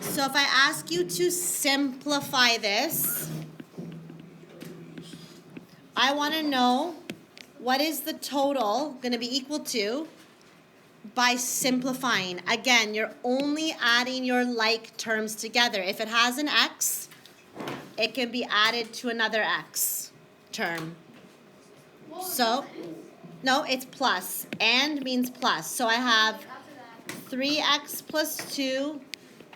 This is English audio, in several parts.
So if I ask you to simplify this, I want to know what is the total going to be equal to by simplifying. Again, you're only adding your like terms together. If it has an x, it can be added to another x term. So, no, it's plus. And means plus. So I have 3x plus 2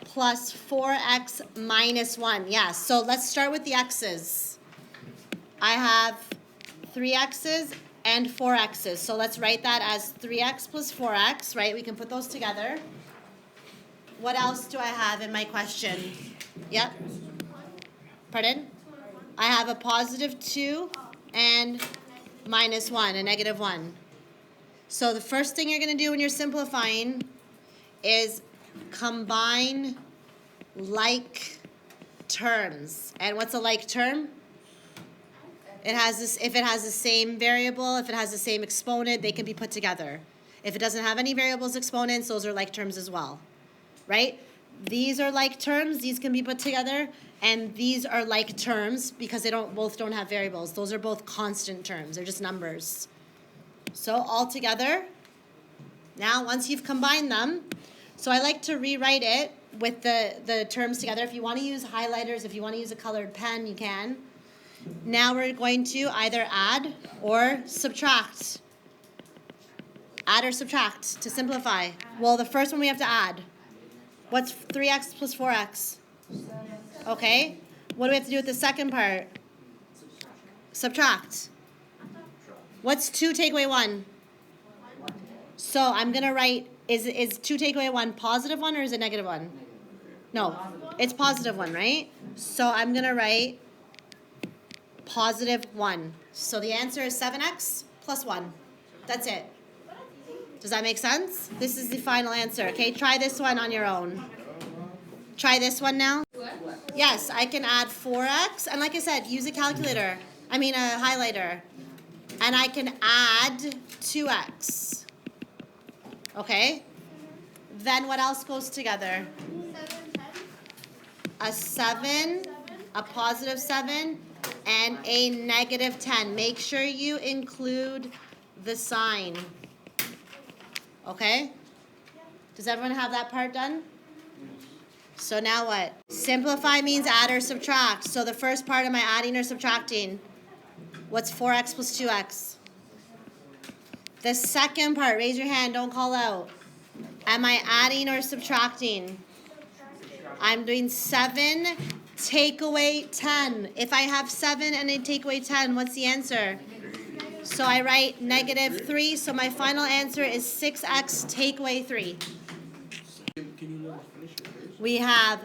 plus 4x minus 1. Yes, so let's start with the x's. I have 3x's and 4x's. So let's write that as 3x plus 4x, right? We can put those together. What else do I have in my question? Yep. Pardon? I have a positive 2 and minus 1, a negative 1. So the first thing you're going to do when you're simplifying is combine like terms. And what's a like term? It has this, if it has the same variable, if it has the same exponent, they can be put together. If it doesn't have any variables, exponents, those are like terms as well, right? These are like terms, these can be put together, and these are like terms because they both don't have variables. Those are both constant terms, they're just numbers. So all together, now once you've combined them, so I like to rewrite it with the terms together. If you want to use highlighters, if you want to use a colored pen, you can. Now we're going to either add or subtract. Add or subtract to simplify. Well, the first one we have to add. What's 3x plus 4x? Okay. What do we have to do with the second part? Subtract. What's 2 take away 1? So I'm going to write, is 2 take away 1 positive 1 or is it negative 1? No, it's positive 1, right? So I'm going to write positive 1. So the answer is 7x plus 1. That's it. Does that make sense? This is the final answer. Okay, try this one on your own. Try this one now. Yes, I can add 4x. And like I said, use a calculator. I mean a highlighter. And I can add 2x. Okay? Then what else goes together? A 7, a positive 7, and a negative 10. Make sure you include the sign. Okay? Does everyone have that part done? So now what? Simplify means add or subtract. So the first part, am I adding or subtracting? What's 4x plus 2x? The second part, raise your hand, don't call out. Am I adding or subtracting? I'm doing 7, take away 10. If I have 7 and I take away 10, what's the answer? So I write negative 3, so my final answer is 6x take away 3. We have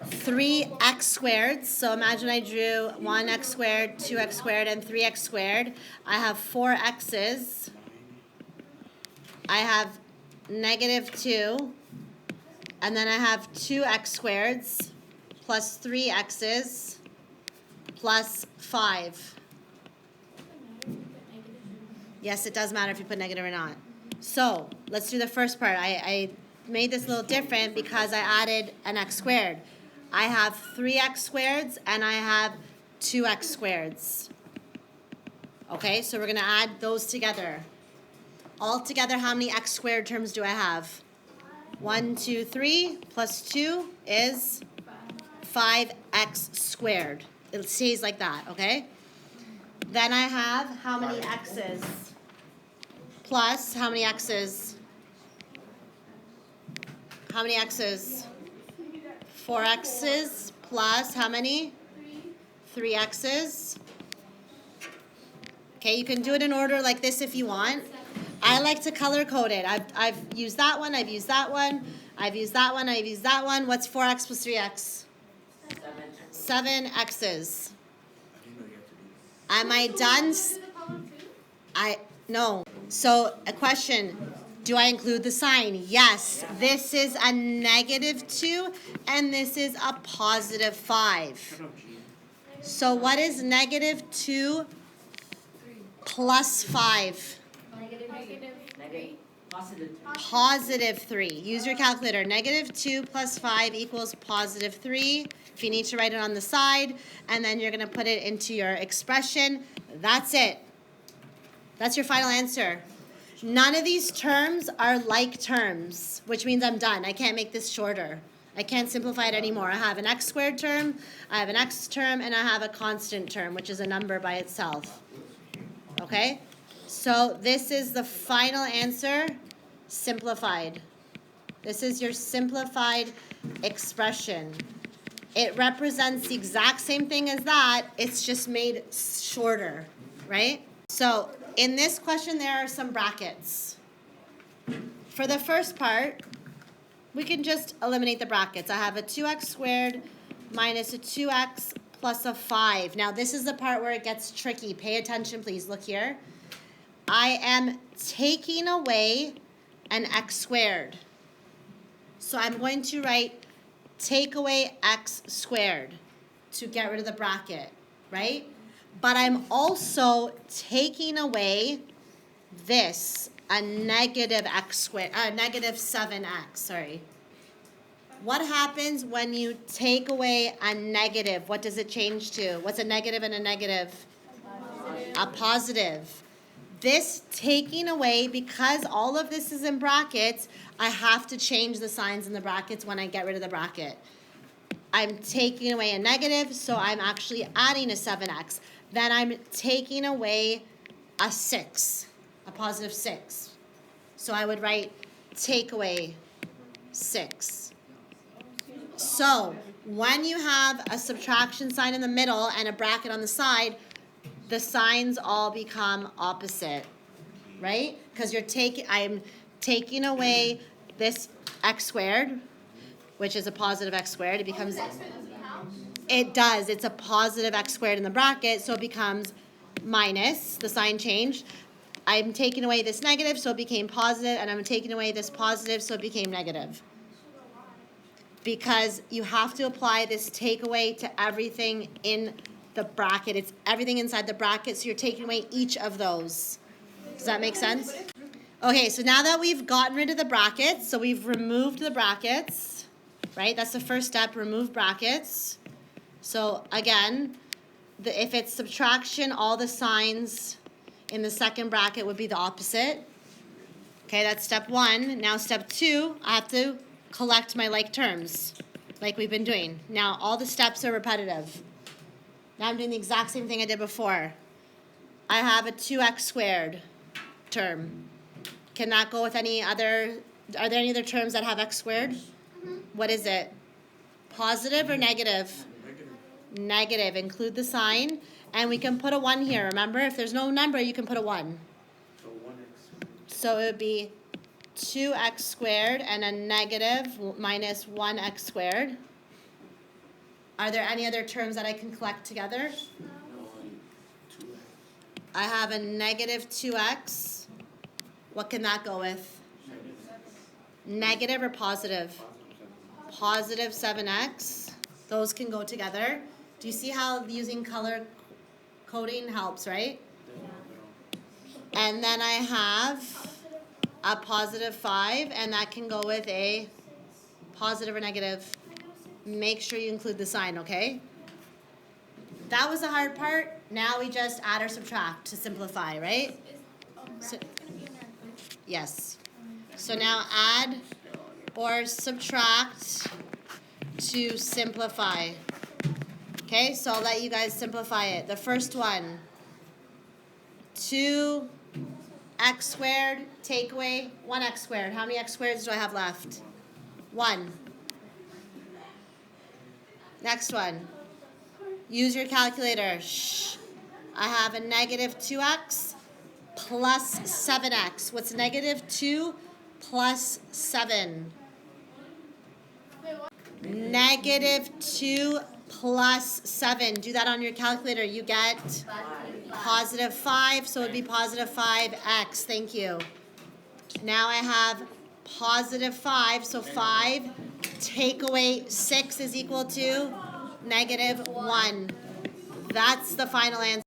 3x squared, so imagine I drew 1x squared, 2x squared, and 3x squared. I have 4 x's. I have negative 2, and then I have 2x squareds plus 3 x's plus 5. Yes, it does matter if you put negative or not. So let's do the first part. I made this a little different because I added an x squared. I have 3x squareds and I have 2x squareds. Okay, so we're going to add those together. All together, how many x squared terms do I have? 1, 2, 3 plus 2 is 5x squared. It stays like that, okay? Then I have how many x's? Plus how many x's? How many x's? 4 x's plus how many? 3 x's. Okay, you can do it in order like this if you want. I like to color code it. I've used that one, I've used that one, I've used that one, I've used that one. What's 4x plus 3x? 7 x's. Am I done? No. So a question, do I include the sign? Yes. This is a negative 2 and this is a positive 5. So what is negative 2 plus 5? Positive 3. Use your calculator. Negative 2 plus 5 equals positive 3. If you need to write it on the side, and then you're going to put it into your expression. That's it. That's your final answer. None of these terms are like terms, which means I'm done. I can't make this shorter. I can't simplify it anymore. I have an x squared term, I have an x term, and I have a constant term, which is a number by itself. Okay? So this is the final answer, simplified. This is your simplified expression. It represents the exact same thing as that, it's just made shorter, right? So in this question, there are some brackets. For the first part, we can just eliminate the brackets. I have a 2x squared minus a 2x plus a 5. Now, this is the part where it gets tricky. Pay attention, please. Look here. I am taking away an x squared. So I'm going to write take away x squared to get rid of the bracket, right? But I'm also taking away this, a negative x squared, negative 7x, sorry. What happens when you take away a negative? What does it change to? What's a negative and a negative? A positive. This taking away, because all of this is in brackets, I have to change the signs in the brackets when I get rid of the bracket. I'm taking away a negative, so I'm actually adding a 7x. Then I'm taking away a 6, a positive 6. So I would write take away 6. So when you have a subtraction sign in the middle and a bracket on the side, the signs all become opposite, right? Because I'm taking away this x squared, which is a positive x squared. It becomes, it does, it's a positive x squared in the bracket, so it becomes minus, the sign changed. I'm taking away this negative, so it became positive, and I'm taking away this positive, so it became negative. Because you have to apply this takeaway to everything in the bracket. It's everything inside the bracket, so you're taking away each of those. Does that make sense? Okay, so now that we've gotten rid of the brackets, so we've removed the brackets, right? That's the first step, remove brackets. So again, if it's subtraction, all the signs in the second bracket would be the opposite. Okay, that's step 1. Now step 2, I have to collect my like terms, like we've been doing. Now all the steps are repetitive. Now I'm doing the exact same thing I did before. I have a 2x squared term. Can that go with any other, are there any other terms that have x squared? Mm-hmm. What is it? Positive or negative? Negative. Include the sign. And we can put a 1 here. Remember, if there's no number, you can put a 1. So 1x. So it would be 2x squared and a negative minus 1x squared. Are there any other terms that I can collect together? No, 2x. I have a negative 2x. What can that go with? Negative or positive? Positive 7x. Those can go together. Do you see how using color coding helps, right? And then I have a positive 5, and that can go with a positive or negative. Make sure you include the sign, okay? That was the hard part. Now we just add or subtract to simplify, right? So, yes. So now add or subtract to simplify. Okay, so I'll let you guys simplify it. The first one, 2x squared, take away 1x squared. How many x squareds do I have left? 1. Next one. Use your calculator. Shh. I have a negative 2x plus 7x. What's negative 2 plus 7? Negative 2 plus 7. Do that on your calculator. You get positive 5, so it would be positive 5x. Thank you. Now I have positive 5, so 5 take away 6 is equal to negative 1. That's the final answer.